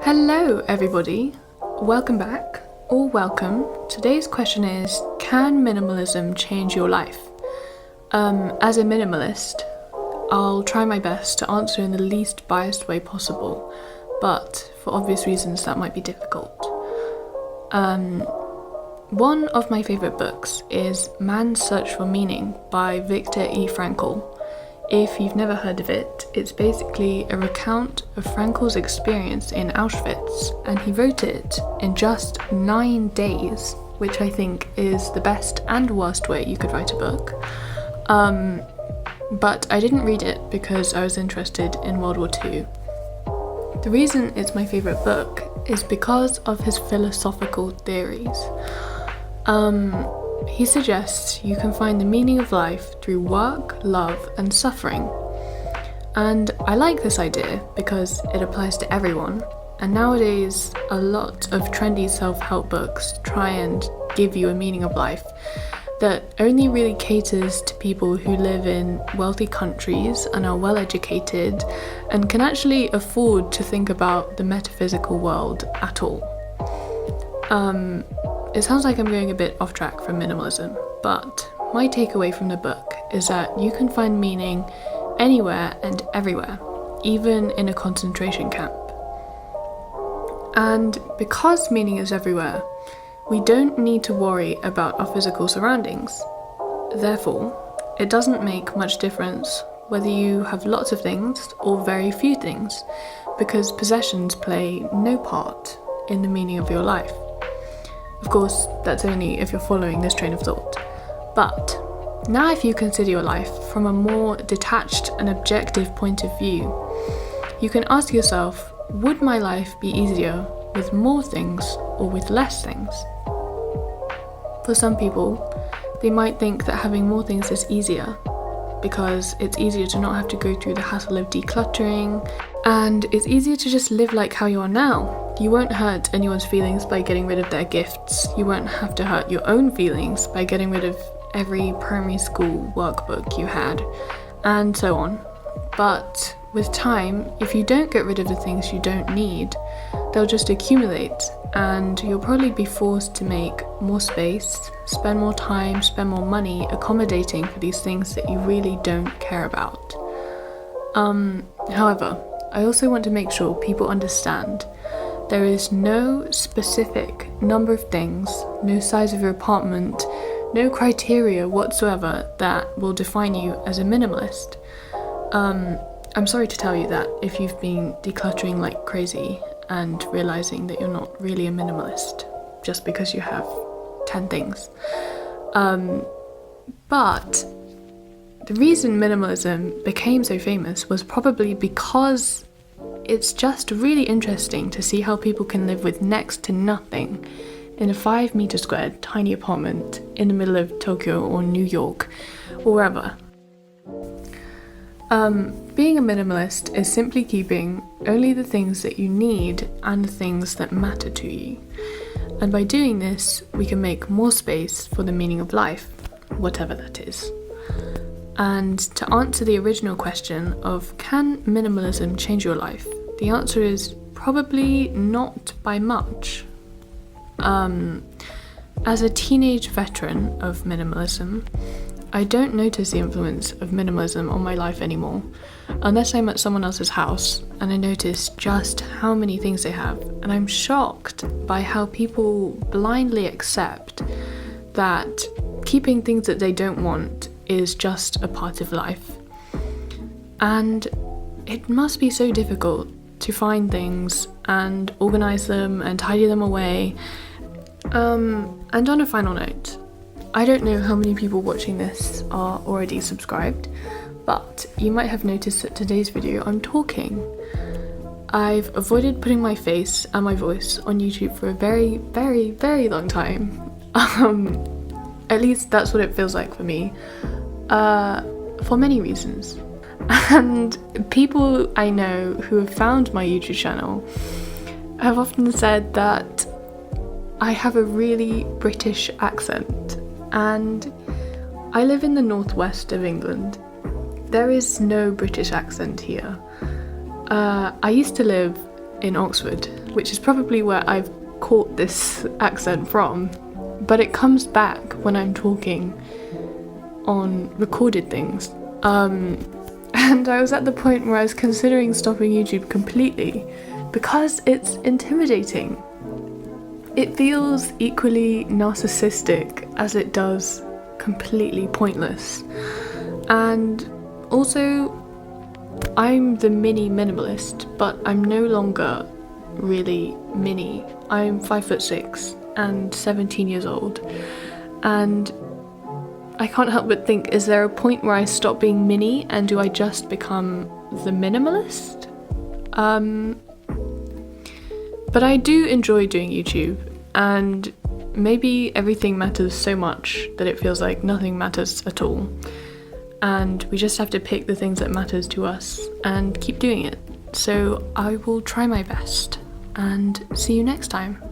Hello everybody, welcome back, or welcome. Today's question is, can minimalism change your life? As a minimalist, I'll try my best to answer in the least biased way possible, but for obvious reasons that might be difficult. One of my favourite books is Man's Search for Meaning by Viktor E. Frankl. If you've never heard of it, it's basically a recount of Frankl's experience in Auschwitz, and he wrote it in just 9 days, which I think is the best and worst way you could write a book. But I didn't read it because I was interested in World War II. The reason it's my favourite book is because of his philosophical theories. He suggests you can find the meaning of life through work, love, and suffering. And I like this idea because it applies to everyone. And nowadays, a lot of trendy self-help books try and give you a meaning of life that only really caters to people who live in wealthy countries and are well educated and can actually afford to think about the metaphysical world at all. It sounds like I'm going a bit off track from minimalism, but my takeaway from the book is that you can find meaning anywhere and everywhere, even in a concentration camp. And because meaning is everywhere, we don't need to worry about our physical surroundings. Therefore, it doesn't make much difference whether you have lots of things or very few things, because possessions play no part in the meaning of your life. Of course, that's only if you're following this train of thought. But now if you consider your life from a more detached and objective point of view, you can ask yourself, would my life be easier with more things or with less things? For some people, they might think that having more things is easier because it's easier to not have to go through the hassle of decluttering, and it's easier to just live like how you are now. You won't hurt anyone's feelings by getting rid of their gifts. You won't have to hurt your own feelings by getting rid of every primary school workbook you had, and so on. But with time, if you don't get rid of the things you don't need, they'll just accumulate, and you'll probably be forced to make more space, spend more time, spend more money accommodating for these things that you really don't care about. However, I also want to make sure people understand there is no specific number of things, no size of your apartment, no criteria whatsoever that will define you as a minimalist. I'm sorry to tell you that if you've been decluttering like crazy and realizing that you're not really a minimalist just because you have 10 things. But the reason minimalism became so famous was probably because it's just really interesting to see how people can live with next to nothing in a 5-meter squared tiny apartment in the middle of Tokyo or New York or wherever. Being a minimalist is simply keeping only the things that you need and the things that matter to you. And by doing this, we can make more space for the meaning of life, whatever that is. And to answer the original question of can minimalism change your life, the answer is probably not by much. As a teenage veteran of minimalism, I don't notice the influence of minimalism on my life anymore, unless I'm at someone else's house and I notice just how many things they have, and I'm shocked by how people blindly accept that keeping things that they don't want is just a part of life. And it must be so difficult to find things and organise them and tidy them away. And on a final note, I don't know how many people watching this are already subscribed, but you might have noticed that today's video I'm talking. I've avoided putting my face and my voice on YouTube for a very, very, very long time. At least that's what it feels like for me, for many reasons. And people I know who have found my YouTube channel have often said that I have a really British accent, and I live in the northwest of England. There is no British accent here. I used to live in Oxford, which is probably where I've caught this accent from, but it comes back when I'm talking on recorded things. And I was at the point where I was considering stopping YouTube completely because it's intimidating. It feels equally narcissistic as it does completely pointless. And also, I'm the mini minimalist, but I'm no longer really mini. I'm 5'6" and 17 years old, and I can't help but think, is there a point where I stop being mini and do I just become the minimalist? But I do enjoy doing YouTube, and maybe everything matters so much that it feels like nothing matters at all. And we just have to pick the things that matters to us and keep doing it. So I will try my best, and see you next time.